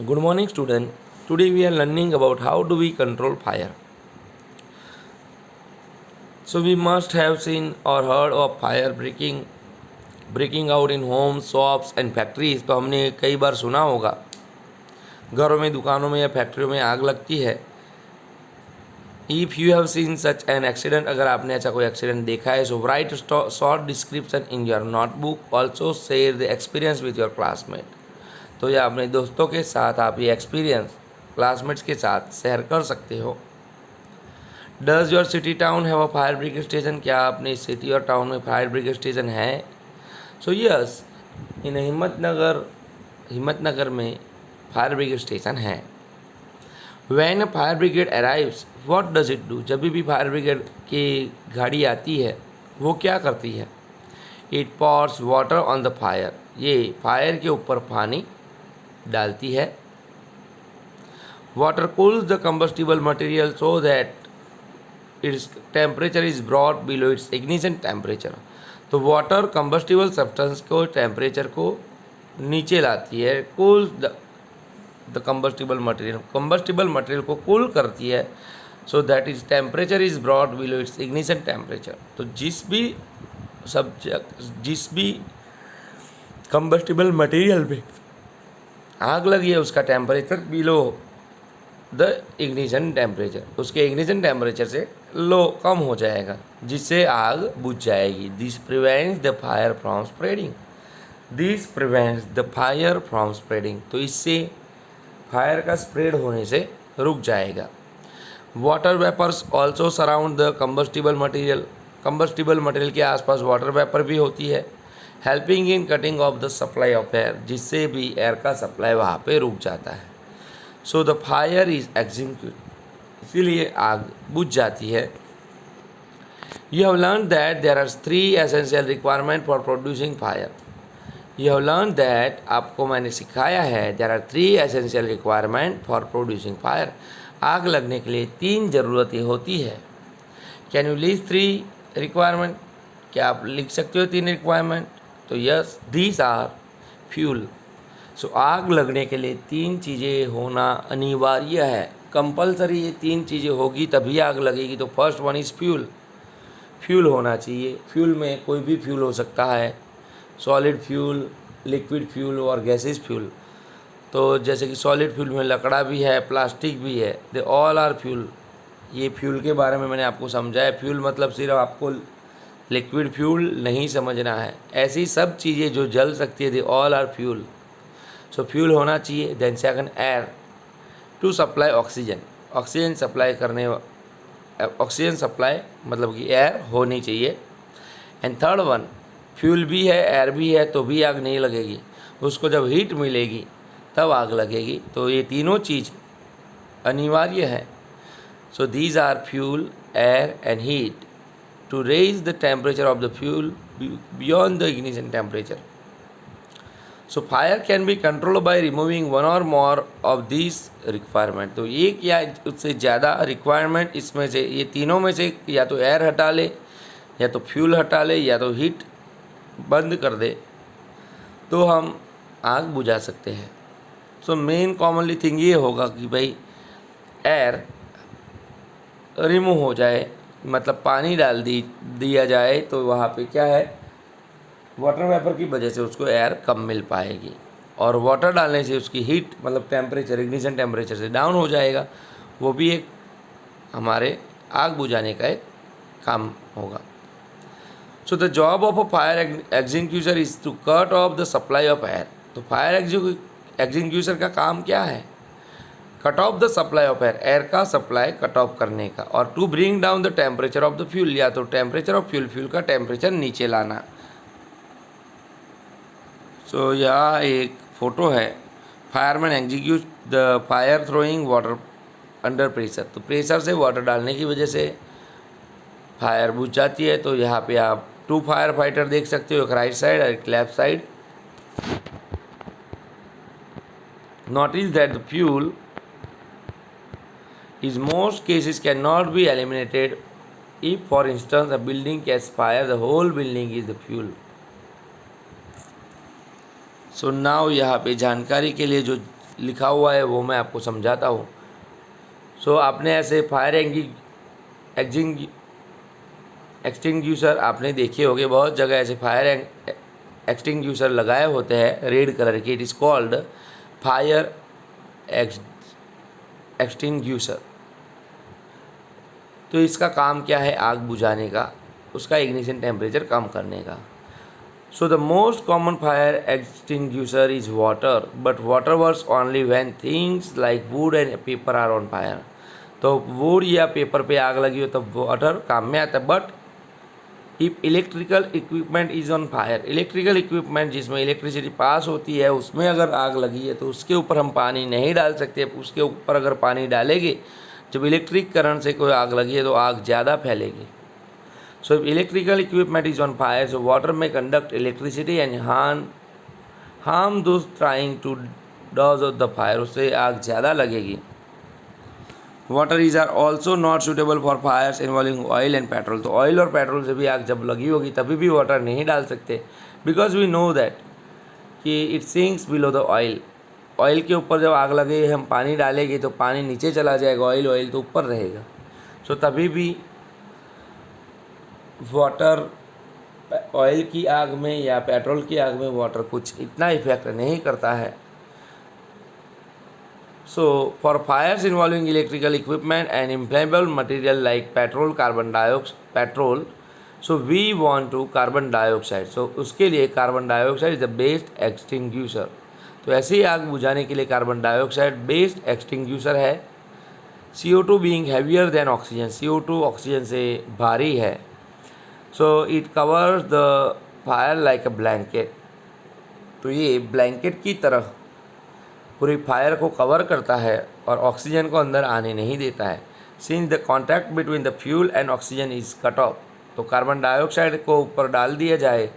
Good morning, student. Today we are learning about how do we control fire. So we must have seen or heard of fire breaking out in homes, shops and factories. तो हमने कई बार सुना होगा घरों में, दुकानों में या फैक्ट्रियों में आग लगती है. If you have seen such an accident, अगर आपने ऐसा कोई एक्सीडेंट देखा है, so write short description in your notebook. Also share the experience with your classmate. तो या अपने दोस्तों के साथ आप ये एक्सपीरियंस क्लासमेट्स के साथ शेयर कर सकते हो. Does your city town have a fire brigade station? क्या अपने सिटी और टाउन में फायर ब्रिगेड स्टेशन है? सो यस, इन हिम्मतनगर में फायर ब्रिगेड स्टेशन है. When a fire brigade arrives what does it do? जब भी फायर ब्रिगेड की गाड़ी आती है वो क्या करती है? It pores water on the fire. ये फायर के ऊपर पानी डालती है. Water cools the combustible material so that its temperature is brought below it's ignition temperature. तो वाटर कंबस्टिबल सब्सटेंस को टेम्परेचर को नीचे लाती है. कूल्स द कंबस्टिबल मटेरियल को कूल करती है. So that is temperature is brought below it's ignition temperature. तो जिस भी कंबस्टिबल मटेरियल पे आग लगी है उसका temperature below the ignition temperature, उसके इग्निशन टेम्परेचर से लो कम हो जाएगा, जिससे आग बुझ जाएगी. This prevents the fire from spreading. तो इससे फायर का स्प्रेड होने से रुक जाएगा. Water vapours also surround the combustible material के आसपास वाटर वेपर भी होती है. Helping in cutting off the supply of air, जिससे भी एयर का सप्लाई वहाँ पे रुक जाता है. So the fire is extinguished, इसीलिए आग बुझ जाती है. You have learn that there are 3 essential requirement for producing fire. You have learn that, आपको मैंने सिखाया है, there are 3 essential requirement for producing fire. आग लगने के लिए 3 ज़रूरतें होती है. Can you list 3 requirement? क्या आप लिख सकते हो 3 रिक्वायरमेंट? तो yes, these are fuel. So आग लगने के लिए 3 चीज़ें होना अनिवार्य है, कंपलसरी. ये 3 चीज़ें होगी तभी आग लगेगी. तो फर्स्ट वन इज़ फ्यूल होना चाहिए. फ्यूल में कोई भी फ्यूल हो सकता है, सॉलिड फ्यूल, लिक्विड फ्यूल और गैसेस फ्यूल. तो जैसे कि सॉलिड फ्यूल में लकड़ा भी है, प्लास्टिक भी है, दे ऑल आर फ्यूल. ये फ्यूल के बारे में मैंने आपको समझाया. फ्यूल मतलब सिर्फ आपको लिक्विड फ्यूल नहीं समझना है, ऐसी सब चीज़ें जो जल सकती है, they all are fuel. So fuel होना चाहिए. Then second, air to supply oxygen. Oxygen supply मतलब कि एयर होनी चाहिए. एंड थर्ड वन, फ्यूल भी है, एयर भी है, तो भी आग नहीं लगेगी. उसको जब हीट मिलेगी तब आग लगेगी. तो ये तीनों चीज़ अनिवार्य है. So these are fuel, air and heat to raise the temperature of the fuel beyond the ignition temperature. So fire can be controlled by removing one or more of these requirement. तो एक या उससे ज़्यादा requirement इसमें से, ये तीनों में से या तो एयर हटा ले, या तो फ्यूल हटा ले, या तो हीट बंद कर दे, तो हम आग बुझा सकते हैं. सो मेन कॉमनली थिंग ये होगा कि भाई एयर रिमूव हो जाए, मतलब पानी डाल दिया जाए, तो वहाँ पे क्या है, वाटर वेपर की वजह से उसको एयर कम मिल पाएगी. और वाटर डालने से उसकी हीट मतलब टेम्परेचर, इग्निशन टेम्परेचर से डाउन हो जाएगा. वो भी एक हमारे आग बुझाने का एक काम होगा. So the job of a fire extinguisher is to cut off the supply of air. तो फायर एक्सटिंग्विशर का काम क्या है? Cut off the supply of air का सप्लाई कट ऑफ करने का. और to bring down the temperature of the fuel, या तो टेम्परेचर ऑफ फ्यूल का टेम्परेचर नीचे लाना. सो यह एक फ़ोटो है. Fireman execute the fire throwing water under pressure. तो प्रेशर से वाटर डालने की वजह से फायर बुझ जाती है. तो यहाँ पे आप 2 फायर फाइटर देख सकते हो, एक राइट साइड और एक left side. Notice that the fuel in most cases cannot be eliminated. If for instance a building catches fire, the whole building is the fuel. So now यहाँ पे जानकारी के लिए जो लिखा हुआ है वो मैं आपको समझाता हूँ। सो आपने ऐसे फायर एक्सटिंग्यूशर आपने देखे होंगे, बहुत जगह ऐसे फायर एक्सटिंग्यूशर लगाए होते हैं रेड कलर के। It is called fire extinguisher. तो इसका काम क्या है? आग बुझाने का, उसका इग्निशन टेम्परेचर कम करने का। So the most common fire extinguisher is water, but water works only when things like wood and paper are on fire. तो वुड या पेपर पे आग लगी हो तब वाटर काम में आता है। But if electrical equipment is on fire, electrical equipment जिसमें इलेक्ट्रिसिटी पास होती है उसमें अगर आग लगी है तो उसके ऊपर हम पानी नहीं डाल सकते। उसके ऊपर अगर पानी डालेंगे, जब इलेक्ट्रिक करंट से कोई आग लगी है तो आग ज़्यादा फैलेगी। So if electrical equipment is on fire, so water में conduct electricity and harm those trying to dodge off the fire, उससे आग ज़्यादा लगेगी। Water is are also not suitable for fires involving oil and petrol. तो oil और petrol से भी आग जब लगी होगी तभी भी वाटर नहीं डाल सकते, बिकॉज वी नो दैट कि it sinks below the oil. Oil के ऊपर जब आग लगे हम पानी डालेंगे तो पानी नीचे चला जाएगा, ऑयल तो ऊपर रहेगा। सो तभी भी वाटर, ऑयल की आग में या पेट्रोल की आग में वाटर कुछ इतना इफेक्ट नहीं करता है। So, for fires involving electrical equipment and inflammable material like petrol, so we want to carbon dioxide. So, उसके लिए carbon dioxide is the best extinguisher. तो ऐसे ही आग बुझाने के लिए कार्बन डाइऑक्साइड बेस्ट एक्सटिंग्यूशर है। CO2 being heavier than oxygen, CO2 oxygen से भारी है। So it covers the fire like a blanket. तो ये ब्लैंकेट की तरह पूरी फायर को कवर करता है और ऑक्सीजन को अंदर आने नहीं देता है। Since the contact between the fuel and oxygen is cut off, तो कार्बन डाइऑक्साइड को ऊपर डाल दिया जाए।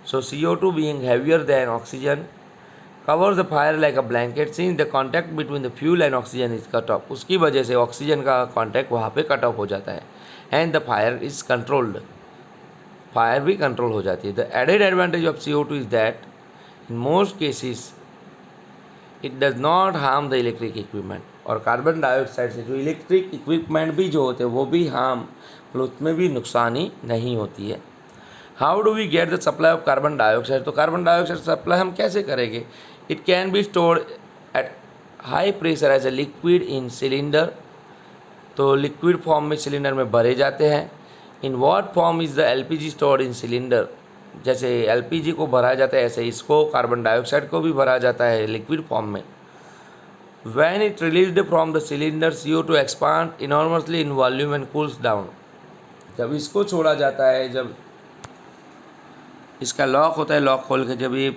सो CO2 being heavier than oxygen covers the fire like a blanket since the contact between the fuel and oxygen is cut off. उसकी वजह से oxygen का कॉन्टैक्ट वहाँ पे कट ऑफ हो जाता है and the fire is controlled, fire भी कंट्रोल हो जाती है। The added advantage of CO2 is that in most cases it does not harm the electric equipment. और कार्बन डाइऑक्साइड से जो इलेक्ट्रिक इक्विपमेंट भी जो होते हैं वो भी हार्म, उसमें भी नुकसानी नहीं होती है। How do we get the supply of carbon dioxide? तो कार्बन डाइऑक्साइड सप्लाई हम कैसे करेंगे? It can be stored at high pressure as a liquid in cylinder. तो लिक्विड फॉर्म में सिलेंडर में भरे जाते हैं। In what form is the LPG stored in cylinder? जैसे LPG को भरा जाता है ऐसे इसको कार्बन डाइऑक्साइड को भी भरा जाता है लिक्विड फॉर्म में। When it released from the cylinder, CO2 expand enormously in volume and cools down. जब इसको छोड़ा जाता है, जब इसका लॉक होता है, लॉक खोल के जब ये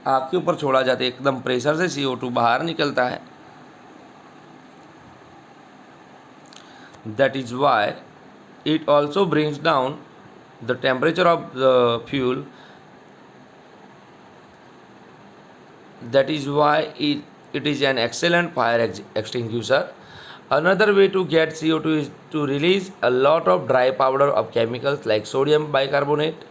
आग के ऊपर छोड़ा जाता है एकदम प्रेशर से CO2 बाहर निकलता है। That is why it also brings down the temperature of the fuel. That is why it is an excellent fire extinguisher. Another way to get CO2 is to release a lot of dry powder of chemicals like sodium bicarbonate.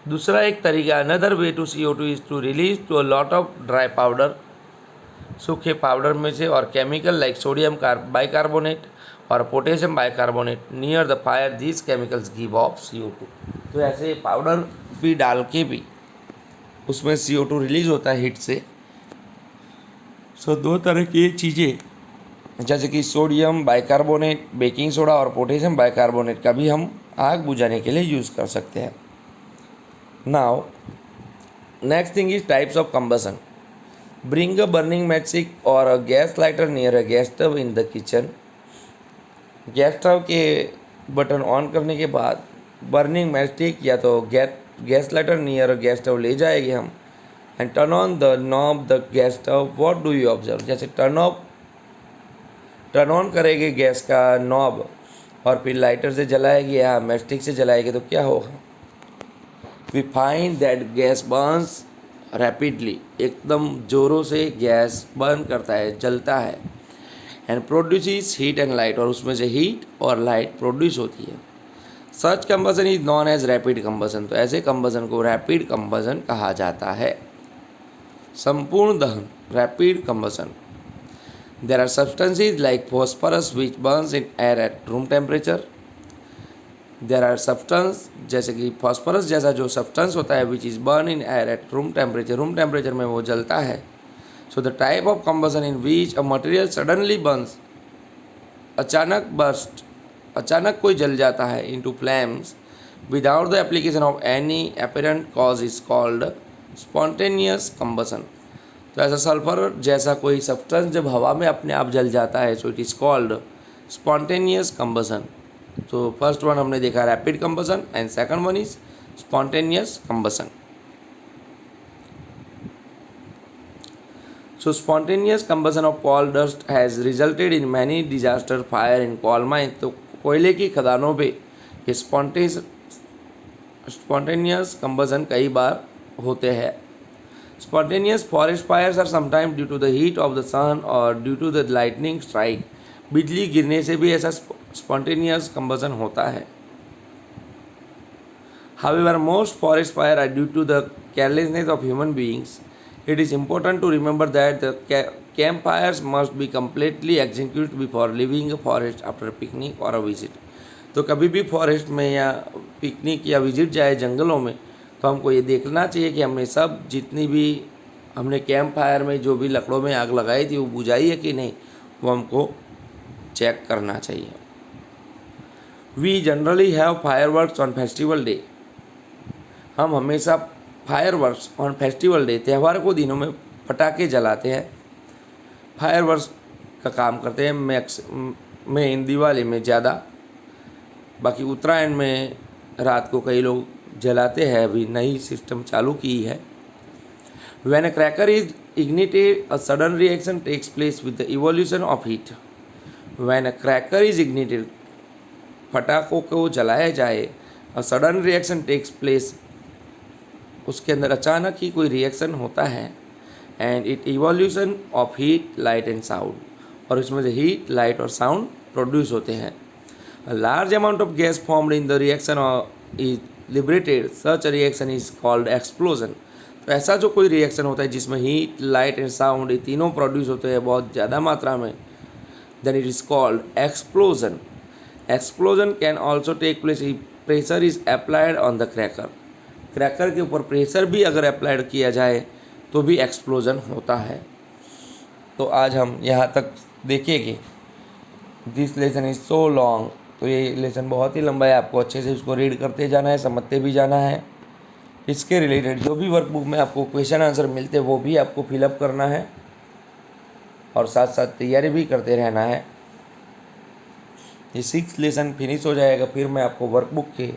दूसरा एक तरीका, another way to CO2 is to release to a lot of dry powder, सूखे powder में से, और chemical like sodium bicarbonate और potassium bicarbonate near the fire. These chemicals give of CO2। तो ऐसे पाउडर भी डाल के भी उसमें CO2 रिलीज होता है हीट से। सो दो तरह की चीज़ें जैसे कि सोडियम बाइकार्बोनेट, बेकिंग सोडा और पोटेशियम बाइकार्बोनेट का भी हम आग बुझाने के लिए यूज़ कर सकते हैं। Now next thing is types of combustion. Bring a burning matchstick or a gas lighter near a gas stove in the kitchen. Gas stove के बटन ऑन करने के बाद बर्निंग मैचस्टिक या तो gas lighter near a gas stove ले जाएंगे हम। And turn on the knob the gas stove. What do you observe? जैसे टर्न ऑन करेंगे गैस का नॉब और फिर लाइटर से जलाएंगे या मैचस्टिक से जलाएंगे तो क्या होगा? We find that gas burns rapidly, एकदम ज़ोरों से गैस बर्न करता है, जलता है। And produce heat and light, और उसमें से हीट और लाइट प्रोड्यूस होती है। Such combustion is known as rapid combustion. तो ऐसे कंबसन को रैपिड कंबसन कहा जाता है। संपूर्ण दहन, rapid combustion. There are substances like phosphorus which burns in air at room temperature. There are substance जैसे कि फॉस्फोरस जैसा जो सब्सटेंस होता है which is burn in air at room temperature में वो जलता है। So the type of combustion in which a material suddenly burns, अचानक कोई जल जाता है into flames without the application of any apparent cause is called spontaneous combustion. तो ऐसा सल्फर जैसा कोई सब्सटेंस जब हवा में अपने आप जल जाता है so it is called spontaneous combustion. तो फर्स्ट वन हमने देखा rapid combustion and second one is spontaneous combustion. So spontaneous combustion of coal dust has resulted in many disaster fire in coal mine। तो कोयले की खदानों पे ये spontaneous combustion कई बार होते हैं। Spontaneous forest fires are sometimes due to the heat of the sun or due to the lightning strike। बिजली गिरने से भी ऐसा spontaneous combustion होता है। However, most forest fires are due to the carelessness of human beings। It is important to remember that the campfires must be completely extinguished before leaving a forest after a picnic or a visit। तो कभी भी forest में या picnic या visit जाए जंगलों में तो हमको ये देखना चाहिए कि हमने सब जितनी भी हमने कैंप फायर में जो भी लकड़ों में आग लगाई थी वो बुझाई है कि नहीं, वो हमको चेक करना चाहिए। We generally have fireworks on festival day. हम हमेशा फायरवर्क्स ऑन फेस्टिवल डे, त्यौहार को दिनों में पटाखे जलाते हैं, फायरवर्क्स का काम करते हैं। में इन दिवाली में ज़्यादा, बाकी उत्तरायण में रात को कई लोग जलाते हैं, अभी नई सिस्टम चालू की है। When a cracker is ignited a sudden reaction takes place with the evolution of heat. When a cracker is ignited, पटाखों को जलाया जाए, a sudden reaction takes place, उसके अंदर अचानक ही कोई रिएक्शन होता है, and it evolution of heat light and sound, और इसमें से हीट लाइट और साउंड प्रोड्यूस होते हैं। A large amount of gas formed in the reaction is liberated, such reaction is called explosion. तो ऐसा जो कोई रिएक्शन होता है जिसमें हीट लाइट एंड साउंड ये तीनों प्रोड्यूस होते हैं बहुत ज़्यादा मात्रा में, then it is called explosion. Explosion can also take place if pressure is applied on the cracker. Cracker के ऊपर प्रेशर भी अगर अप्लाइड किया जाए तो भी एक्सप्लोजन होता है। तो आज हम यहाँ तक देखेंगे। This lesson is so long, तो ये लेसन बहुत ही लंबा है, आपको अच्छे से उसको रीड करते जाना है, समझते भी जाना है। इसके रिलेटेड जो भी वर्कबुक में आपको क्वेश्चन आंसर मिलते हैं वो भी आपको फिलअप करना है और साथ साथ तैयारी भी करते रहना है। ये 6 लेसन फिनिश हो जाएगा, फिर मैं आपको वर्कबुक के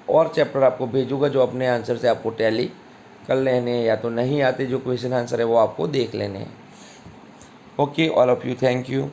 और चैप्टर आपको भेजूँगा जो अपने आंसर से आपको टैली कर लेने, या तो नहीं आते जो क्वेश्चन आंसर है वो आपको देख लेने हैं। Okay, all of you, thank you.